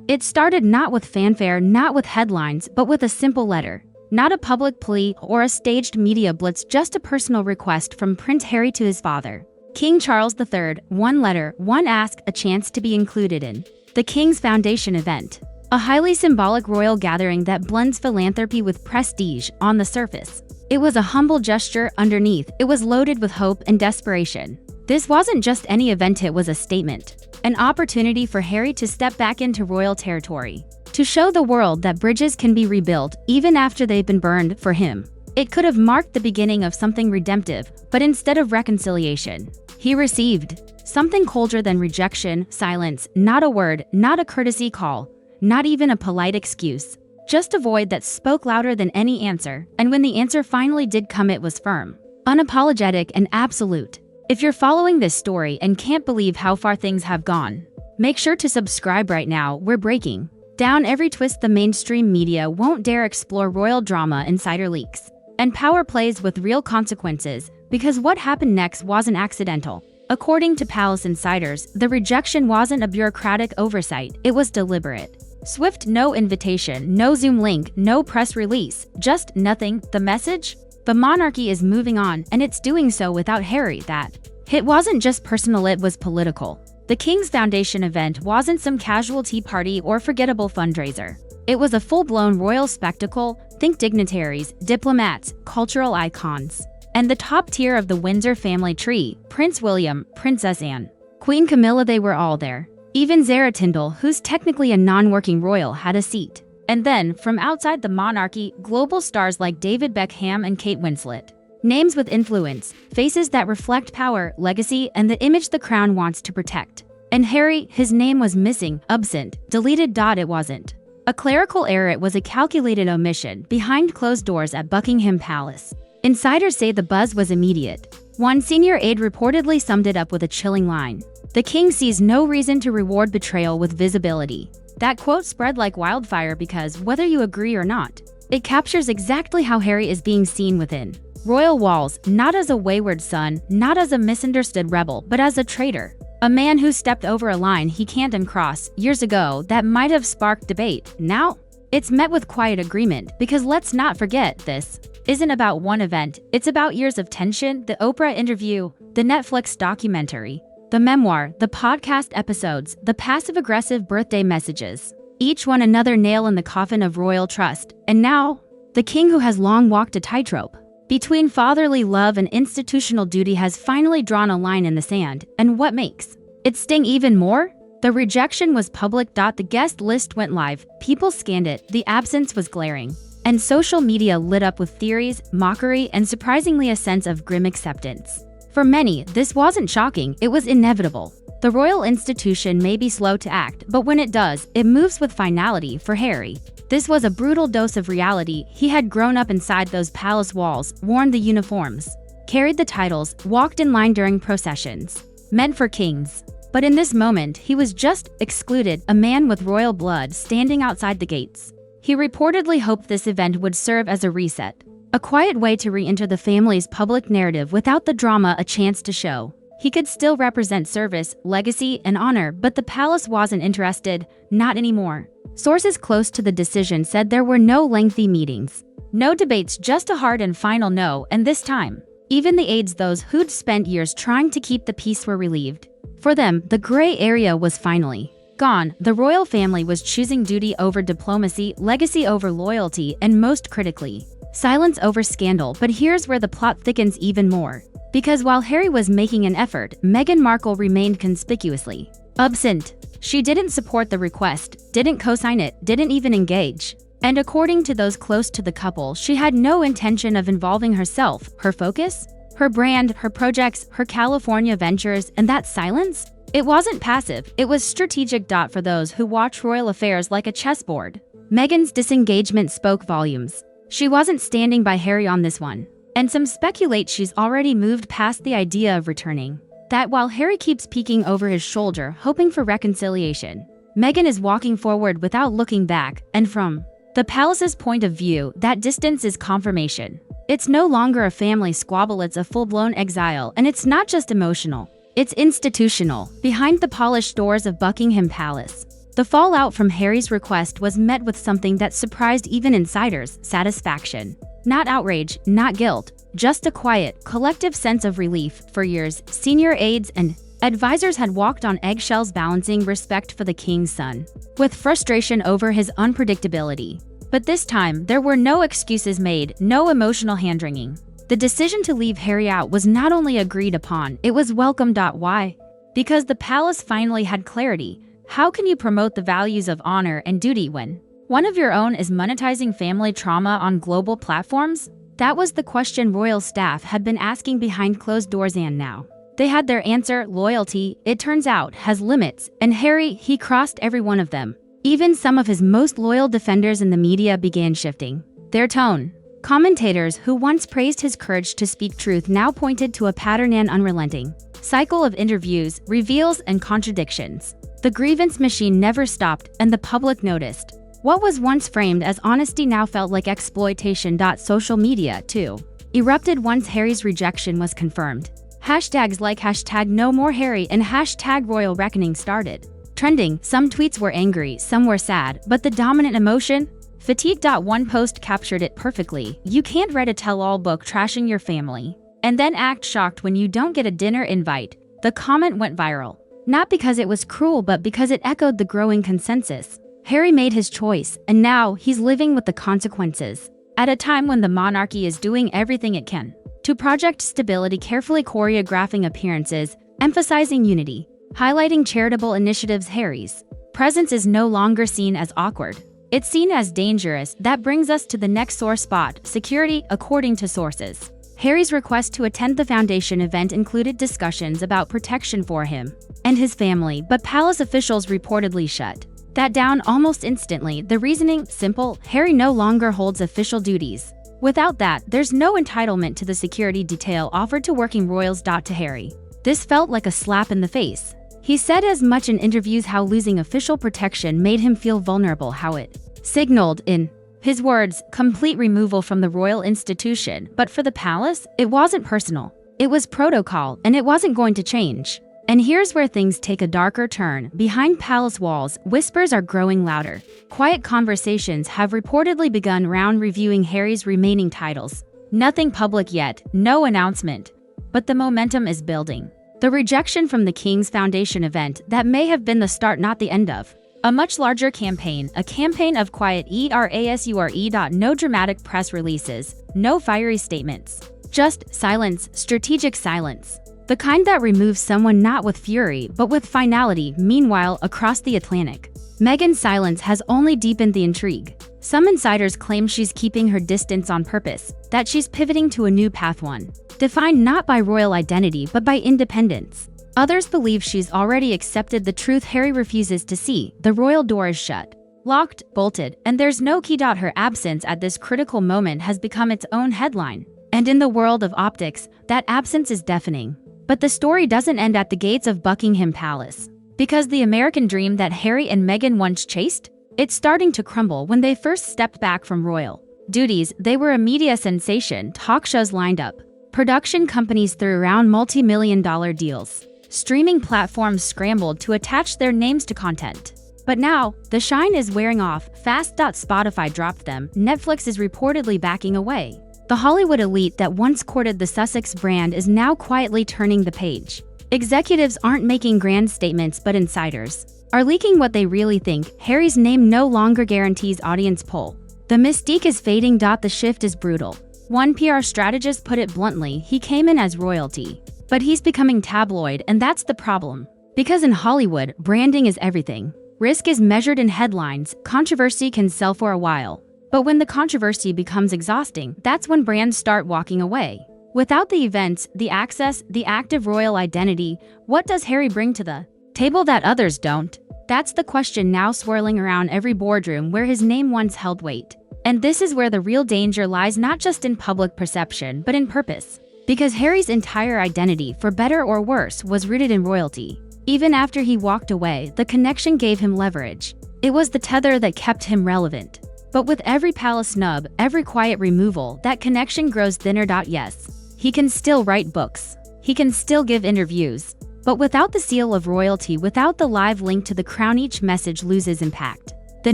It started not with fanfare, not with headlines, but with a simple letter. Not a public plea or a staged media blitz, just a personal request from Prince Harry to his father, King Charles III. One letter, one ask, a chance to be included in the King's Foundation event. A highly symbolic royal gathering that blends philanthropy with prestige. On the surface, it was a humble gesture. Underneath, it was loaded with hope and desperation. This wasn't just any event, it was a statement. An opportunity for Harry to step back into royal territory. To show the world that bridges can be rebuilt even after they've been burned. For him, it could have marked the beginning of something redemptive, but instead of reconciliation, he received something colder than rejection, silence, not a word, not a courtesy call, not even a polite excuse. Just a void that spoke louder than any answer, and when the answer finally did come, it was firm, unapologetic, and absolute. If you're following this story and can't believe how far things have gone, make sure to subscribe right now. We're breaking down every twist the mainstream media won't dare explore: royal drama, insider leaks, and power plays with real consequences, because what happened next wasn't accidental. According to palace insiders, the rejection wasn't a bureaucratic oversight, it was deliberate. Swift, no invitation, no Zoom link, no press release, just nothing. The message? The monarchy is moving on, and it's doing so without Harry. That hit wasn't just personal, it was political. The King's Foundation event wasn't some casual tea party or forgettable fundraiser. It was a full-blown royal spectacle. Think dignitaries, diplomats, cultural icons, and the top tier of the Windsor family tree: Prince William, Princess Anne, Queen Camilla. They were all there. Even Zara Tindall, who's technically a non-working royal, had a seat. And then, from outside the monarchy, global stars like David Beckham and Kate Winslet. Names with influence, faces that reflect power, legacy, and the image the crown wants to protect. And Harry, his name was missing, absent, deleted. It wasn't a clerical error, it was a calculated omission behind closed doors at Buckingham Palace. Insiders say the buzz was immediate. One senior aide reportedly summed it up with a chilling line: "The king sees no reason to reward betrayal with visibility." That quote spread like wildfire because, whether you agree or not, it captures exactly how Harry is being seen within royal walls, not as a wayward son, not as a misunderstood rebel, but as a traitor. A man who stepped over a line he can't uncross. Years ago, that might have sparked debate. Now, it's met with quiet agreement, because let's not forget, this isn't about one event, it's about years of tension: the Oprah interview, the Netflix documentary, the memoir, the podcast episodes, the passive-aggressive birthday messages. Each one another nail in the coffin of royal trust. And now, the king, who has long walked a tightrope between fatherly love and institutional duty, has finally drawn a line in the sand. And what makes it sting even more? The rejection was public. The guest list went live, people scanned it, the absence was glaring, and social media lit up with theories, mockery, and surprisingly a sense of grim acceptance. For many, this wasn't shocking, it was inevitable. The royal institution may be slow to act, but when it does, it moves with finality. For Harry, this was a brutal dose of reality. He had grown up inside those palace walls, worn the uniforms, carried the titles, walked in line during processions meant for kings. But in this moment, he was just excluded, a man with royal blood standing outside the gates. He reportedly hoped this event would serve as a reset, a quiet way to re-enter the family's public narrative without the drama, a chance to show he could still represent service, legacy, and honor. But the palace wasn't interested, not anymore. Sources close to the decision said there were no lengthy meetings, no debates, just a hard and final no. And this time, even the aides, those who'd spent years trying to keep the peace, were relieved. For them, the gray area was finally gone. The royal family was choosing duty over diplomacy, legacy over loyalty, and most critically, silence over scandal. But here's where the plot thickens even more. Because while Harry was making an effort, Meghan Markle remained conspicuously absent. She didn't support the request, didn't co-sign it, didn't even engage. And according to those close to the couple, she had no intention of involving herself. Her focus? Her brand, her projects, her California ventures. And that silence? It wasn't passive, it was strategic. For those who watch royal affairs like a chessboard, Meghan's disengagement spoke volumes. She wasn't standing by Harry on this one. And some speculate she's already moved past the idea of returning. That while Harry keeps peeking over his shoulder, hoping for reconciliation, Meghan is walking forward without looking back. And from the palace's point of view, that distance is confirmation. It's no longer a family squabble, it's a full-blown exile. And it's not just emotional, it's institutional. Behind the polished doors of Buckingham Palace, The fallout from Harry's request was met with something that surprised even insiders: satisfaction. Not outrage, not guilt, just a quiet, collective sense of relief. For years, senior aides and advisors had walked on eggshells, balancing respect for the king's son with frustration over his unpredictability. But this time, there were no excuses made, no emotional hand-wringing. The decision to leave Harry out was not only agreed upon, it was welcomed. Why? Because the palace finally had clarity. How can you promote the values of honor and duty when one of your own is monetizing family trauma on global platforms? That was the question royal staff had been asking behind closed doors, and now they had their answer. Loyalty, it turns out, has limits, and Harry, he crossed every one of them. Even some of his most loyal defenders in the media began shifting their tone. Commentators who once praised his courage to speak truth now pointed to a pattern: an unrelenting cycle of interviews, reveals, and contradictions. The grievance machine never stopped, and the public noticed. What was once framed as honesty now felt like exploitation. Social media, too, erupted once Harry's rejection was confirmed. Hashtags like #NoMoreHarry and #RoyalReckoning started trending. Some tweets were angry, some were sad, but the dominant emotion? Fatigue. One post captured it perfectly: you can't read a tell-all book trashing your family and then act shocked when you don't get a dinner invite. The comment went viral, not because it was cruel, but because it echoed the growing consensus. Harry made his choice, and now he's living with the consequences. At a time when the monarchy is doing everything it can to project stability, carefully choreographing appearances, emphasizing unity, highlighting charitable initiatives, Harry's presence is no longer seen as awkward. It's seen as dangerous. That brings us to the next sore spot: security. According to sources, Harry's request to attend the foundation event included discussions about protection for him and his family, but palace officials reportedly shut that down almost instantly. The reasoning? Simple: Harry no longer holds official duties. Without that, there's no entitlement to the security detail offered to working royals. To Harry, this felt like a slap in the face. He said as much in interviews how losing official protection made him feel vulnerable, how it signaled, in his words, complete removal from the royal institution. But for the palace, it wasn't personal. It was protocol, and it wasn't going to change. And here's where things take a darker turn. Behind palace walls, whispers are growing louder. Quiet conversations have reportedly begun around reviewing Harry's remaining titles. Nothing public yet, no announcement. But the momentum is building. The rejection from the King's Foundation event, that may have been the start, not the end of a much larger campaign, a campaign of quiet erasure. No dramatic press releases, no fiery statements, just silence, strategic silence. The kind that removes someone not with fury, but with finality. Meanwhile, across the Atlantic, Meghan's silence has only deepened the intrigue. Some insiders claim she's keeping her distance on purpose, that she's pivoting to a new path, one defined not by royal identity but by independence. Others believe she's already accepted the truth Harry refuses to see: the royal door is shut, locked, bolted, and there's no key. Her absence at this critical moment has become its own headline. And in the world of optics, that absence is deafening. But the story doesn't end at the gates of Buckingham Palace. Because the American dream that Harry and Meghan once chased, it's starting to crumble. When they first stepped back from royal duties, they were a media sensation. Talk shows lined up, production companies threw around multi-million-dollar deals, streaming platforms scrambled to attach their names to content. But now, the shine is wearing off fast. Spotify dropped them, Netflix is reportedly backing away. The Hollywood elite that once courted the Sussex brand is now quietly turning the page. Executives aren't making grand statements, but insiders are leaking what they really think. Harry's name no longer guarantees audience pull. The mystique is fading. The shift is brutal. One PR strategist put it bluntly: he came in as royalty, but he's becoming tabloid, and that's the problem. Because in Hollywood, branding is everything. Risk is measured in headlines. Controversy can sell for a while, but when the controversy becomes exhausting, that's when brands start walking away. Without the events, the access, the active royal identity, what does Harry bring to the table that others don't? That's the question now swirling around every boardroom where his name once held weight. And this is where the real danger lies, not just in public perception, but in purpose. Because Harry's entire identity, for better or worse, was rooted in royalty. Even after he walked away, the connection gave him leverage. It was the tether that kept him relevant. But with every palace snub, every quiet removal, that connection grows thinner. Yes, he can still write books. He can still give interviews. But without the seal of royalty, without the live link to the crown, each message loses impact. The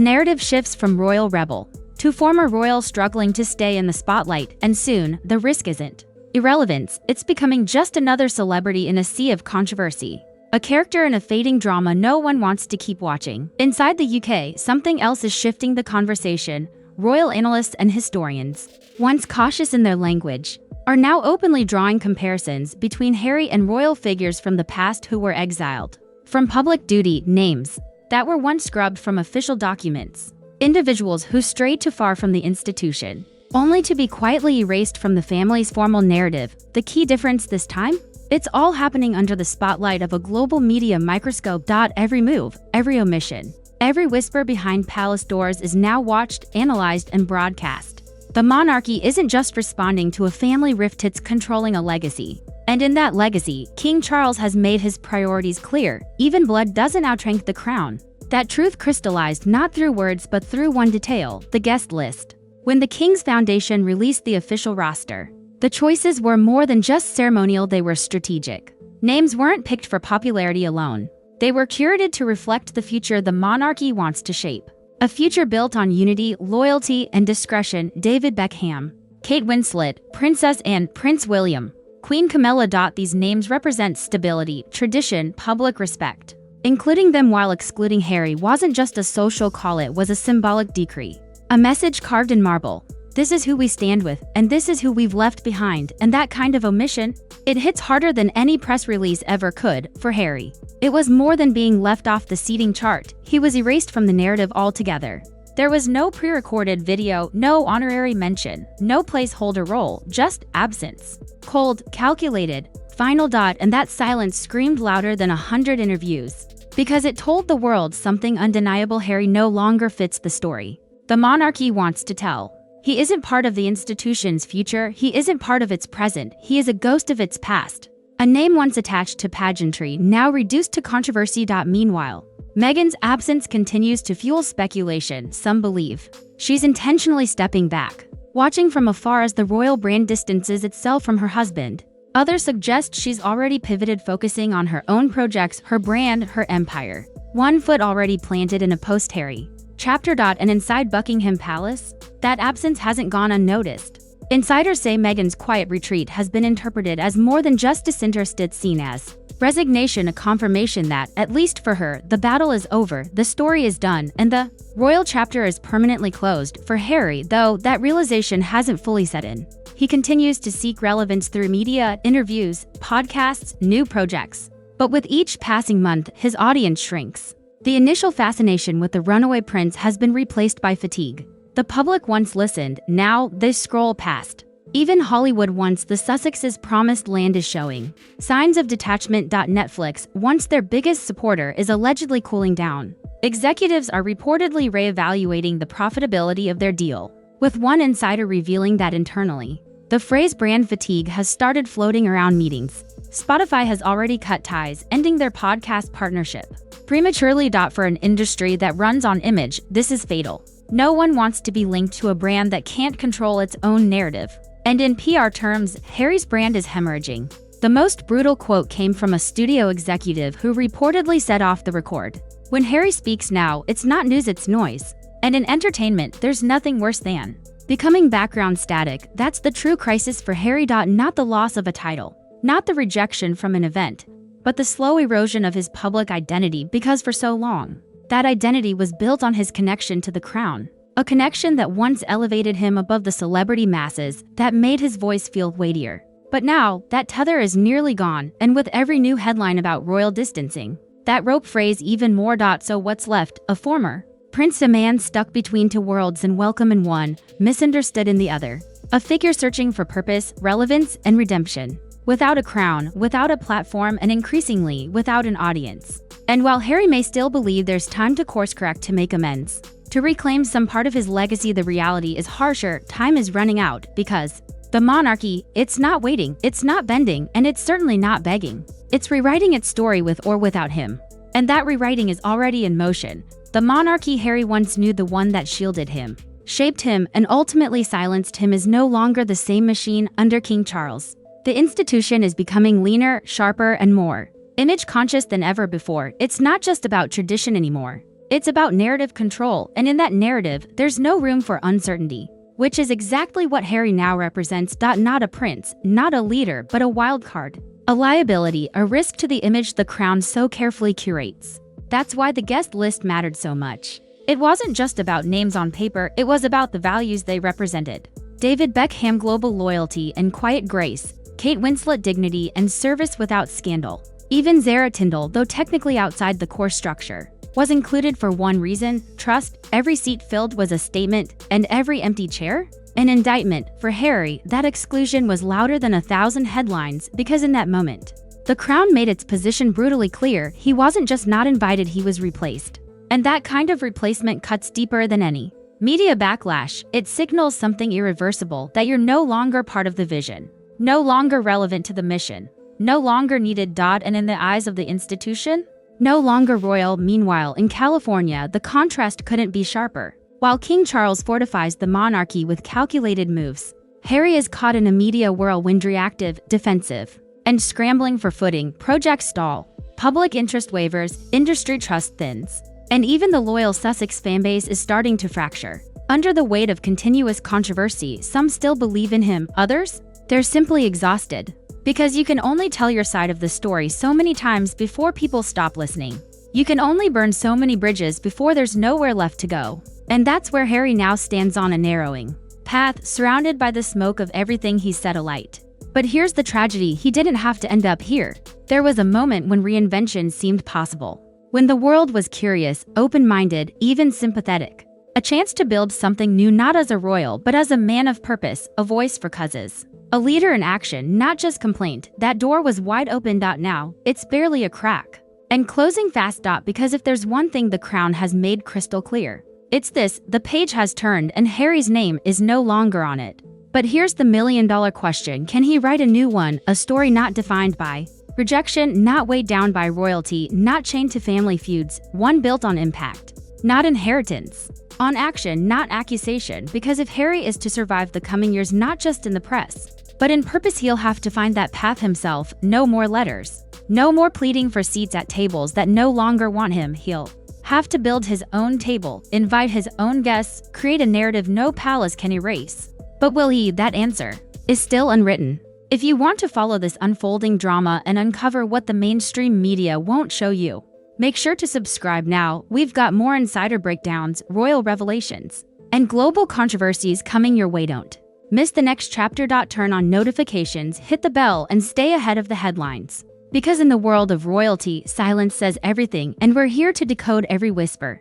narrative shifts from royal rebel to former royal struggling to stay in the spotlight, and soon, the risk isn't irrelevance, it's becoming just another celebrity in a sea of controversy. A character in a fading drama no one wants to keep watching. Inside the UK, something else is shifting the conversation. Royal analysts and historians, once cautious in their language, are now openly drawing comparisons between Harry and royal figures from the past who were exiled from public duty, names that were once scrubbed from official documents, individuals who strayed too far from the institution, only to be quietly erased from the family's formal narrative. The key difference this time? It's all happening under the spotlight of a global media microscope. Every move, every omission, every whisper behind palace doors is now watched, analyzed, and broadcast. The monarchy isn't just responding to a family rift, it's controlling a legacy. And in that legacy, King Charles has made his priorities clear. Even blood doesn't outrank the crown. That truth crystallized not through words but through one detail: the guest list. When the King's Foundation released the official roster, the choices were more than just ceremonial, they were strategic. Names weren't picked for popularity alone. They were curated to reflect the future the monarchy wants to shape. A future built on unity, loyalty, and discretion. David Beckham, Kate Winslet, Princess Anne, Prince William, Queen Camilla. These names represent stability, tradition, public respect. Including them while excluding Harry wasn't just a social call, it was a symbolic decree. A message carved in marble. This is who we stand with, and this is who we've left behind. And that kind of omission, it hits harder than any press release ever could. For Harry, it was more than being left off the seating chart. He was erased from the narrative altogether. There was no pre-recorded video, no honorary mention, no placeholder role, just absence. Cold, calculated, final. And that silence screamed louder than 100 interviews. Because it told the world something undeniable: Harry no longer fits the story the monarchy wants to tell. He isn't part of the institution's future, he isn't part of its present, he is a ghost of its past. A name once attached to pageantry, now reduced to controversy. Meanwhile, Meghan's absence continues to fuel speculation. Some believe she's intentionally stepping back, watching from afar as the royal brand distances itself from her husband. Others suggest she's already pivoted, focusing on her own projects, her brand, her empire. One foot already planted in a post-Harry chapter. And inside Buckingham Palace, that absence hasn't gone unnoticed. Insiders say Meghan's quiet retreat has been interpreted as more than just disinterested, seen as resignation, a confirmation that, at least for her, the battle is over, the story is done, and the royal chapter is permanently closed. For Harry, though, that realization hasn't fully set in. He continues to seek relevance through media, interviews, podcasts, new projects. But with each passing month, his audience shrinks. The initial fascination with the runaway prince has been replaced by fatigue. The public once listened, now they scroll past. Even Hollywood, once the Sussexes' promised land, is showing signs of detachment. Netflix, once their biggest supporter, is allegedly cooling down. Executives are reportedly reevaluating the profitability of their deal, with one insider revealing that internally, the phrase brand fatigue has started floating around meetings. Spotify has already cut ties, ending their podcast partnership prematurely. For an industry that runs on image, this is fatal. No one wants to be linked to a brand that can't control its own narrative. And in PR terms, Harry's brand is hemorrhaging. The most brutal quote came from a studio executive who reportedly said off the record, "When Harry speaks now, it's not news, it's noise. And in entertainment, there's nothing worse than becoming background static." That's the true crisis for Harry. Not the loss of a title, not the rejection from an event, but the slow erosion of his public identity, because for so long, that identity was built on his connection to the crown. A connection that once elevated him above the celebrity masses, that made his voice feel weightier. But now, that tether is nearly gone, and with every new headline about royal distancing, that rope frays even more. So what's left? A former prince, a man stuck between two worlds and welcome in one, misunderstood in the other. A figure searching for purpose, relevance, and redemption. Without a crown, without a platform, and increasingly, without an audience. And while Harry may still believe there's time to course correct, to make amends, to reclaim some part of his legacy, the reality is harsher. Time is running out, because the monarchy, it's not waiting, it's not bending, and it's certainly not begging. It's rewriting its story with or without him. And that rewriting is already in motion. The monarchy Harry once knew, the one that shielded him, shaped him, and ultimately silenced him, is no longer the same machine under King Charles. The institution is becoming leaner, sharper, and more image-conscious than ever before. It's not just about tradition anymore. It's about narrative control, and in that narrative, there's no room for uncertainty, which is exactly what Harry now represents. Not a prince, not a leader, but a wild card. A liability, a risk to the image the crown so carefully curates. That's why the guest list mattered so much. It wasn't just about names on paper, it was about the values they represented. David Beckham, global loyalty and quiet grace. Kate Winslet, dignity and service without scandal. Even Zara Tindall, though technically outside the core structure, was included for one reason: trust. Every seat filled was a statement, and every empty chair? An indictment. For Harry, that exclusion was louder than 1,000 headlines, because in that moment, the crown made its position brutally clear. He wasn't just not invited, he was replaced. And that kind of replacement cuts deeper than any media backlash. It signals something irreversible, that you're no longer part of the vision, no longer relevant to the mission, no longer needed. And in the eyes of the institution, no longer royal. Meanwhile, in California, the contrast couldn't be sharper. While King Charles fortifies the monarchy with calculated moves, Harry is caught in a media whirlwind, reactive, defensive, and scrambling for footing. Projects stall, public interest wavers, industry trust thins, and even the loyal Sussex fanbase is starting to fracture. Under the weight of continuous controversy, some still believe in him, others? They're simply exhausted. Because you can only tell your side of the story so many times before people stop listening. You can only burn so many bridges before there's nowhere left to go. And that's where Harry now stands, on a narrowing path, surrounded by the smoke of everything he set alight. But here's the tragedy: he didn't have to end up here. There was a moment when reinvention seemed possible. When the world was curious, open-minded, even sympathetic. A chance to build something new, not as a royal, but as a man of purpose, a voice for causes. A leader in action, not just complaint. That door was wide open. Now, it's barely a crack. And closing fast. Because if there's one thing the crown has made crystal clear, it's this: the page has turned and Harry's name is no longer on it. But here's the million-dollar question: can he write a new one, a story not defined by rejection, not weighed down by royalty, not chained to family feuds, one built on impact, not inheritance, on action, not accusation? Because if Harry is to survive the coming years, not just in the press, but in purpose, he'll have to find that path himself. No more letters, no more pleading for seats at tables that no longer want him. He'll have to build his own table, invite his own guests, create a narrative no palace can erase. But will he? That answer is still unwritten. If you want to follow this unfolding drama and uncover what the mainstream media won't show you, make sure to subscribe now. We've got more insider breakdowns, royal revelations, and global controversies coming your way. Don't miss the next chapter. Turn on notifications, hit the bell, and stay ahead of the headlines. Because in the world of royalty, silence says everything, and we're here to decode every whisper.